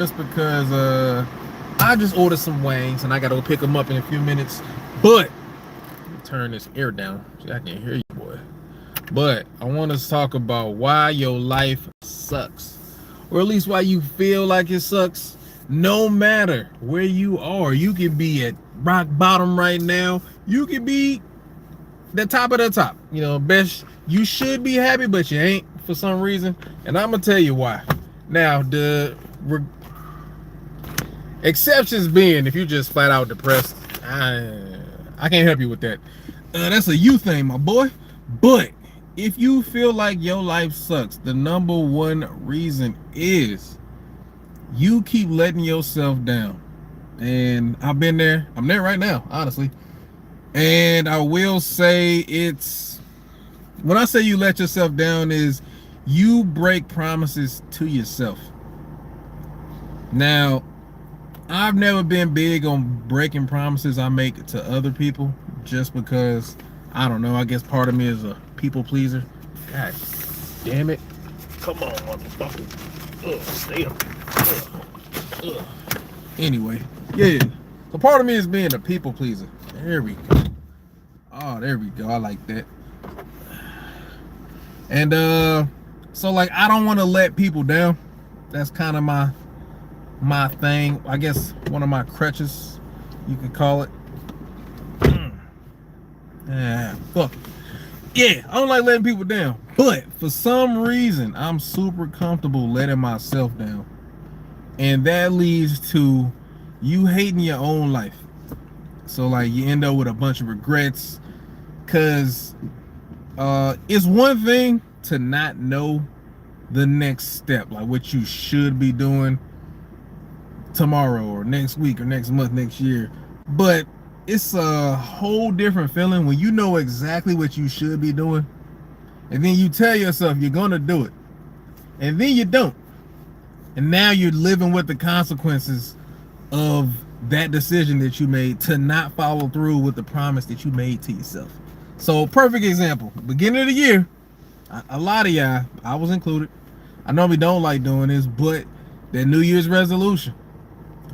just because I just ordered some wings and I gotta go pick them up in a few minutes. But turn this ear down so I can hear you, boy. But I want to talk about why your life sucks, or at least why you feel like it sucks. No matter where you are, you can be at rock bottom right now. You can be the top of the top. You know, best. You should be happy, but you ain't for some reason. And I'm gonna tell you why. Now, the exceptions being, if you just flat out depressed, I can't help you with that. That's a you thing, my boy. But if you feel like your life sucks, the number one reason is you keep letting yourself down. And I've been there. I'm there right now, honestly. And I will say it's, when I say you let yourself down, is you break promises to yourself. Now, I've never been big on breaking promises I make to other people, just because, I don't know, I guess part of me is a people pleaser. God damn it. Come on, motherfucker. Stay up. Anyway, yeah. So part of me is being a people pleaser. There we go. Oh, there we go. I like that. And so like, I don't want to let people down. That's kind of my thing. I guess one of my crutches, you could call it. Fuck. Yeah, I don't like letting people down. But for some reason, I'm super comfortable letting myself down. And that leads to you hating your own life. So like, you end up with a bunch of regrets. Cause it's one thing to not know the next step, like what you should be doing tomorrow or next week or next month, next year. But it's a whole different feeling when you know exactly what you should be doing, and then you tell yourself you're gonna do it, and then you don't. And now you're living with the consequences of that decision that you made to not follow through with the promise that you made to yourself. So, perfect example, beginning of the year, a lot of y'all, I was included, I normally don't like doing this, but that New Year's resolution,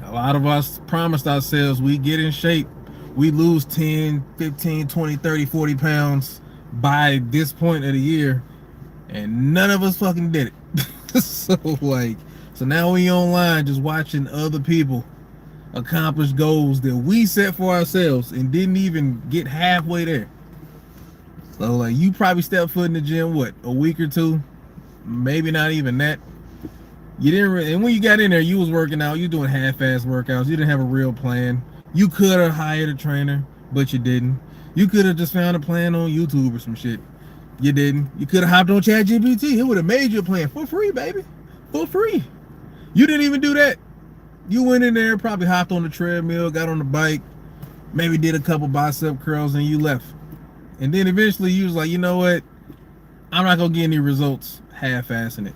a lot of us promised ourselves we get in shape, we lose 10, 15, 20, 30, 40 pounds by this point of the year, and none of us fucking did it. So now we online just watching other people accomplish goals that we set for ourselves and didn't even get halfway there. So like, you probably stepped foot in the gym, what, a week or two, maybe not even that. You didn't really, and when you got in there, you was working out, you doing half-ass workouts, you didn't have a real plan. You could have hired a trainer, but you didn't. You could have just found a plan on YouTube or some shit. You didn't. You could have hopped on ChatGPT. It would have made you a plan for free, baby. For free. You didn't even do that. You went in there, probably hopped on the treadmill, got on the bike, maybe did a couple bicep curls, and you left. And then eventually you was like, you know what? I'm not going to get any results half-assing it.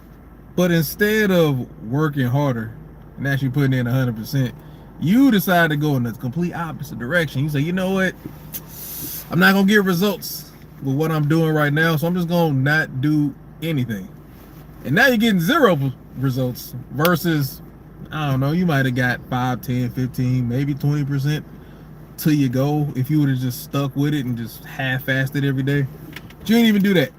But instead of working harder and actually putting in 100%, you decide to go in the complete opposite direction. You say, you know what? I'm not going to get results with what I'm doing right now, so I'm just going to not do anything. And now you're getting zero results versus, I don't know, you might have got 5, 10, 15, maybe 20% to your goal if you would have just stuck with it and just half-assed it every day. But you didn't even do that.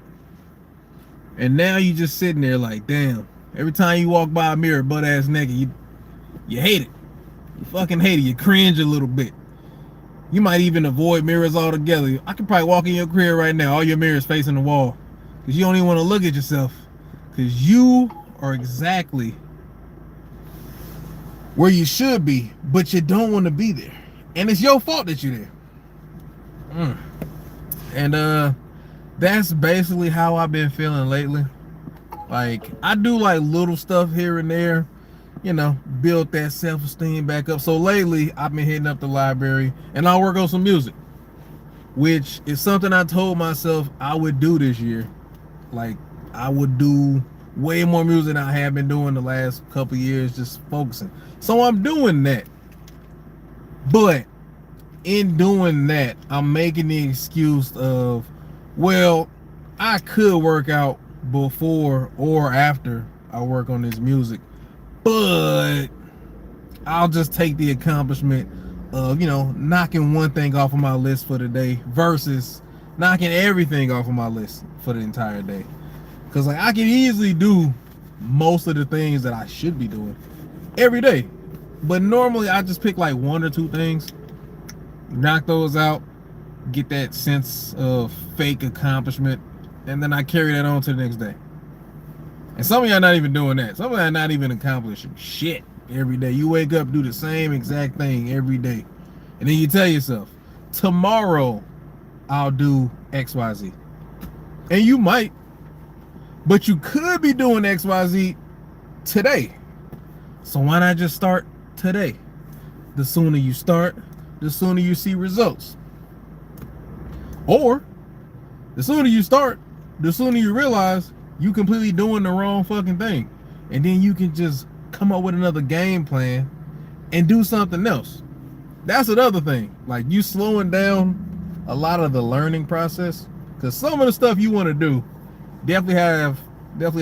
And now you just sitting there like, damn, every time you walk by a mirror butt-ass naked, you hate it. You fucking hate it. You cringe a little bit. You might even avoid mirrors altogether. I could probably walk in your crib right now, all your mirrors facing the wall, because you don't even want to look at yourself, because you are exactly where you should be, but you don't want to be there. And it's your fault that you're there. And that's basically how I've been feeling lately. Like, I do like little stuff here and there, you know, build that self-esteem back up. So lately, I've been hitting up the library and I'll work on some music, which is something I told myself I would do this year. Like, I would do way more music than I have been doing the last couple years, just focusing. So I'm doing that. But in doing that, I'm making the excuse of, well, I could work out before or after I work on this music, but I'll just take the accomplishment of, you know, knocking one thing off of my list for the day versus knocking everything off of my list for the entire day. Because like I can easily do most of the things that I should be doing every day, but normally I just pick like one or two things, knock those out, get that sense of fake accomplishment, and then I carry that on to the next day. And some of y'all not even doing that. Some of y'all not even accomplishing shit every day. You wake up, do the same exact thing every day, and then you tell yourself, tomorrow I'll do XYZ. And you might, but you could be doing XYZ today. So why not just start today? The sooner you start, the sooner you see results. Or the sooner you start, the sooner you realize you completely doing the wrong fucking thing. And then you can just come up with another game plan and do something else. That's another thing. Like you slowing down a lot of the learning process, because some of the stuff you want to do definitely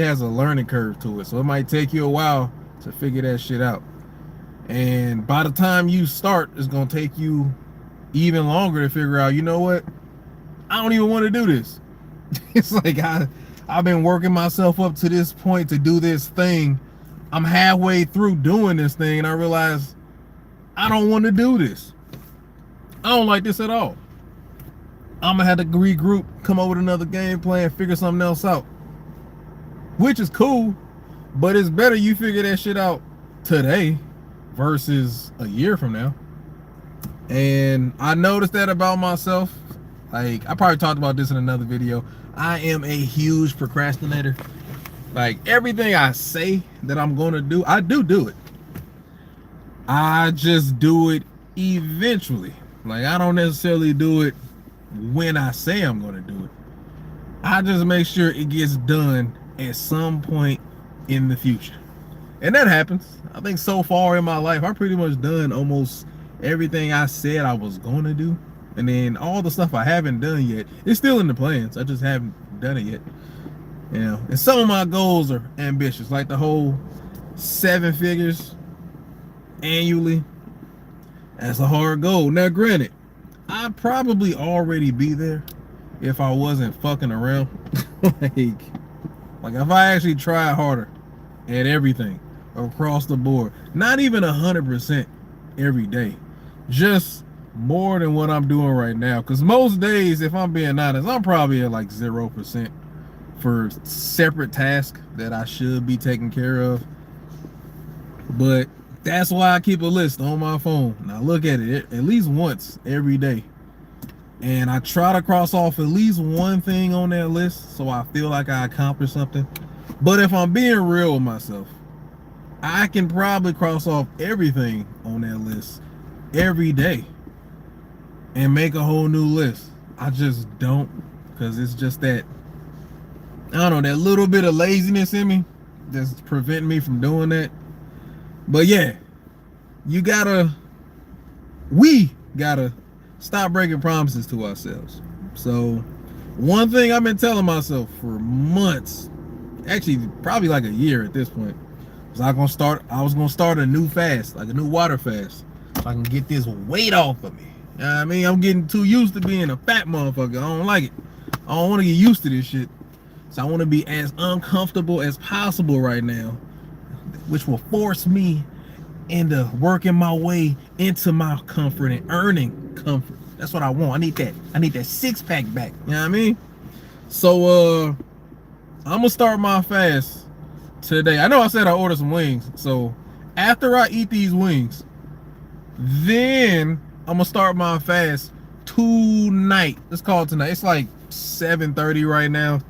has a learning curve to it. So it might take you a while to figure that shit out. And by the time you start, it's gonna take you even longer to figure out, you know what? I don't even want to do this. It's like I've been working myself up to this point to do this thing. I'm halfway through doing this thing and I realize I don't want to do this. I don't like this at all. I'm gonna have to regroup, come up with another game plan, figure something else out. Which is cool, but it's better you figure that shit out today versus a year from now. And I noticed that about myself. Like, I probably talked about this in another video. I am a huge procrastinator. Like, everything I say that I'm gonna do, I do it. I just do it eventually. Like, I don't necessarily do it when I say I'm gonna do it. I just make sure it gets done at some point in the future. And that happens. I think so far in my life, I've pretty much done almost everything I said I was gonna do. And then all the stuff I haven't done yet, it's still in the plans. I just haven't done it yet. You know, and some of my goals are ambitious, like the whole 7 figures annually. That's a hard goal. Now, granted, I'd probably already be there if I wasn't fucking around. like if I actually tried harder at everything across the board, not even 100% every day, just more than what I'm doing right now. Because most days, if I'm being honest, I'm probably at like 0% for separate tasks that I should be taking care of. But that's why I keep a list on my phone. And I look at it at least once every day. And I try to cross off at least one thing on that list so I feel like I accomplished something. But if I'm being real with myself, I can probably cross off everything on that list every day and make a whole new list. I just don't, because it's just that, I don't know, that little bit of laziness in me that's preventing me from doing that. But yeah, we gotta stop breaking promises to ourselves. So one thing I've been telling myself for months, actually probably like a year at this point, was I was gonna start a new fast, like a new water fast, so I can get this weight off of me. You know what I mean? I'm getting too used to being a fat motherfucker. I don't like it. I don't want to get used to this shit. So I want to be as uncomfortable as possible right now, which will force me into working my way into my comfort and earning comfort. That's what I want. I need that 6-pack back. You know what I mean? So I'm gonna start my fast today. I know I said I ordered some wings. So after I eat these wings, then I'm gonna start my fast tonight. Let's call it tonight. It's like 7:30 right now.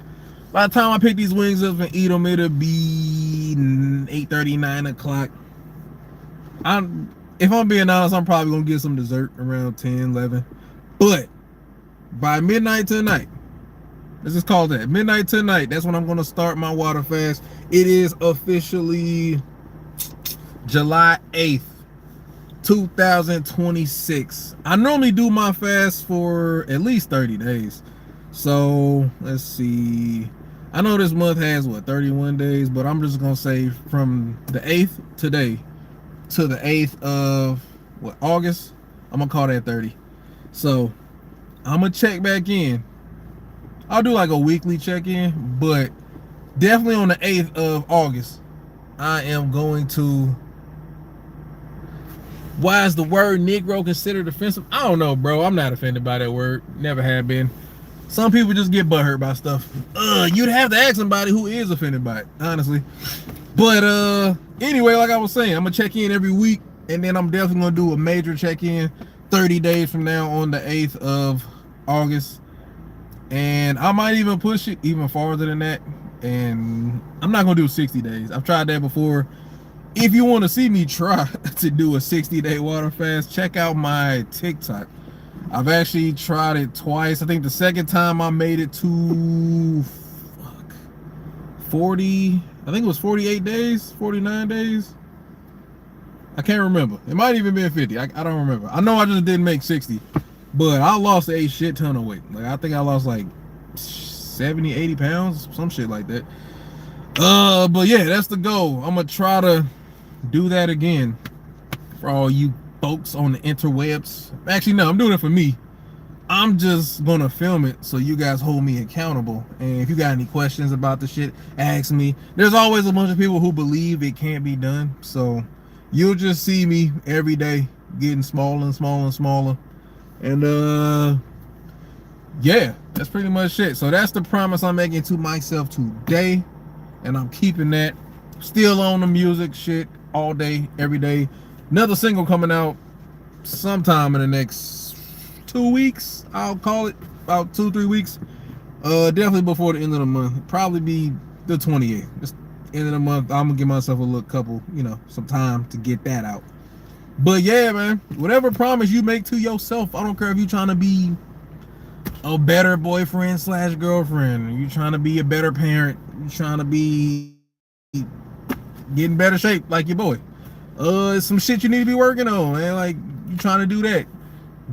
By the time I pick these wings up and eat them, it'll be 8:30, 9 o'clock. If I'm being honest, I'm probably gonna get some dessert around 10, 11. But by midnight tonight, let's just call that midnight tonight, that's when I'm gonna start my water fast. It is officially July 8th, 2026. I normally do my fast for at least 30 days. So let's see. I know this month has 31 days, but I'm just gonna say from the 8th today to the 8th of August. I'm gonna call that 30. So I'm gonna check back in. I'll do like a weekly check-in, but definitely on the 8th of August, I am going to. Why is the word Negro considered offensive? I don't know, bro. I'm not offended by that word. Never have been. Some people just get butthurt by stuff. You'd have to ask somebody who is offended by it, honestly. But anyway, like I was saying, I'm gonna check in every week, and then I'm definitely gonna do a major check-in 30 days from now on the 8th of August. And I might even push it even farther than that. And I'm not gonna do 60 days. I've tried that before. If you want to see me try to do a 60-day water fast, check out my TikTok. I've actually tried it twice. I think the second time I made it to 40, I think it was 48 days, 49 days. I can't remember. It might even been 50. I don't remember. I know I just didn't make 60, but I lost a shit ton of weight. Like I think I lost like 70, 80 pounds, some shit like that. But yeah, that's the goal. I'm gonna try to do that again for all you folks on the interwebs. Actually, no, I'm doing it for me. I'm just gonna film it so you guys hold me accountable. And if you got any questions about the shit, ask me. There's always a bunch of people who believe it can't be done. So you'll just see me every day getting smaller and smaller and smaller. And yeah, that's pretty much it. So that's the promise I'm making to myself today. And I'm keeping that. Still on the music shit all day, every day. Another single coming out sometime in the next 2 weeks. I'll call it about 2-3 weeks. Definitely before the end of the month. Probably be the 28th. Just end of the month. I'm gonna give myself a little couple, some time to get that out. But yeah, man, whatever promise you make to yourself, I don't care if you're trying to be a better boyfriend / girlfriend, you're trying to be a better parent, you're trying to be getting better shape like your boy. It's some shit you need to be working on, man. Like you trying to do that,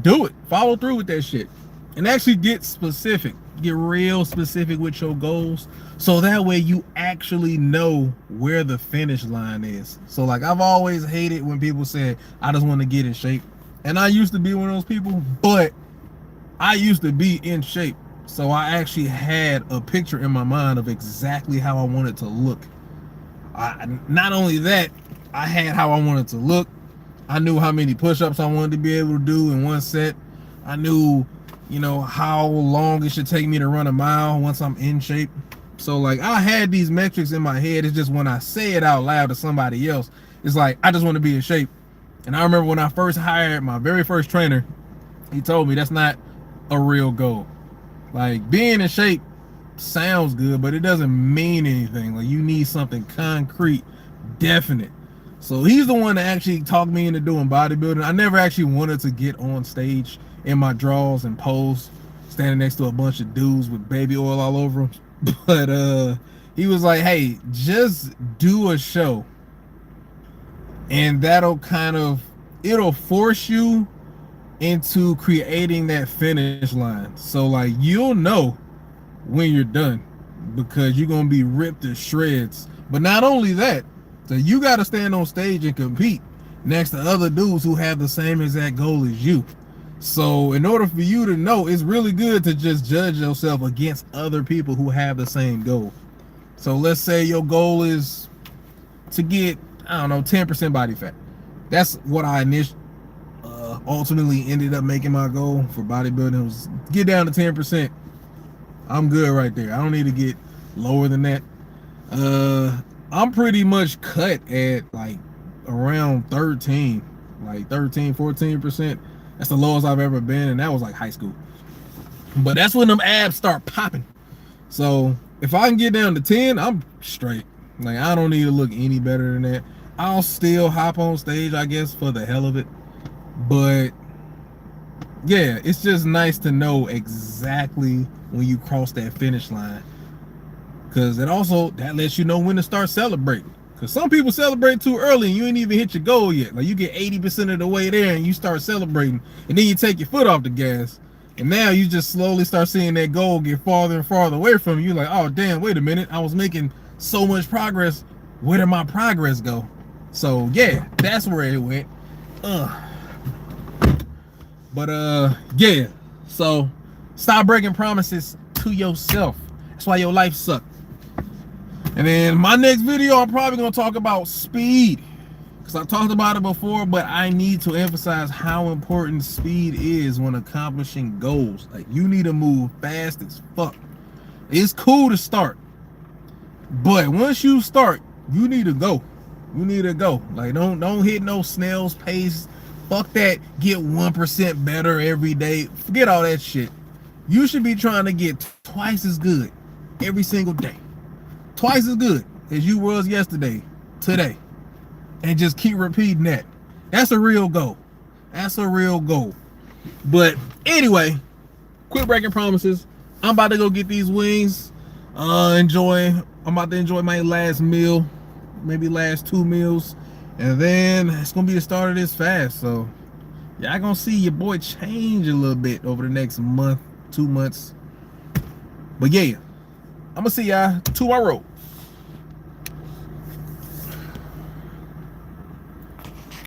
do it. Follow through with that shit, and actually get specific. Get real specific with your goals, so that way you actually know where the finish line is. So like I've always hated when people say I just want to get in shape, and I used to be one of those people, but I used to be in shape, so I actually had a picture in my mind of exactly how I wanted to look. Not only that, I had how I wanted to look. I knew how many push-ups I wanted to be able to do in one set. I knew, how long it should take me to run a mile once I'm in shape. So like I had these metrics in my head. It's just when I say it out loud to somebody else, it's like I just want to be in shape. And I remember when I first hired my very first trainer, he told me that's not a real goal. Like being in shape sounds good, but it doesn't mean anything. Like you need something concrete, definite. So he's the one that actually talked me into doing bodybuilding. I never actually wanted to get on stage in my draws and pose, standing next to a bunch of dudes with baby oil all over them. But he was like, hey, just do a show, and that'll it'll force you into creating that finish line. So like you'll know when you're done, because you're gonna be ripped to shreds. But not only that, so you got to stand on stage and compete next to other dudes who have the same exact goal as you. So in order for you to know, it's really good to just judge yourself against other people who have the same goal. So let's say your goal is to get, 10% body fat. That's what I ultimately ended up making my goal for bodybuilding, was get down to 10%. I'm good right there. I don't need to get lower than that. I'm pretty much cut at like around 13, 14%. That's the lowest I've ever been, and that was like high school. But that's when them abs start popping. So if I can get down to 10, I'm straight. Like I don't need to look any better than that. I'll still hop on stage, I guess, for the hell of it. But yeah, it's just nice to know exactly when you cross that finish line, because that lets you know when to start celebrating. Because some people celebrate too early and you ain't even hit your goal yet. Like you get 80% of the way there and you start celebrating, and then you take your foot off the gas, and now you just slowly start seeing that goal get farther and farther away from you. Like, oh damn, wait a minute, I was making so much progress. Where did my progress go? So yeah, that's where it went. Yeah. So stop breaking promises to yourself. That's why your life sucks. And then my next video, I'm probably gonna talk about speed, because I talked about it before, but I need to emphasize how important speed is when accomplishing goals. Like, you need to move fast as fuck. It's cool to start, but once you start, you need to go. You need to go. Like, don't hit no snail's pace. Fuck that. Get 1% better every day. Forget all that shit. You should be trying to get twice as good every single day. Twice as good as you was yesterday, today. And just keep repeating that. That's a real goal. That's a real goal. But anyway, quit breaking promises. I'm about to go get these wings. I'm about to enjoy my last meal, maybe last 2 meals, and then it's gonna be the start of this fast. So y'all gonna see your boy change a little bit over the next month, 2 months. But yeah, I'm gonna see y'all tomorrow.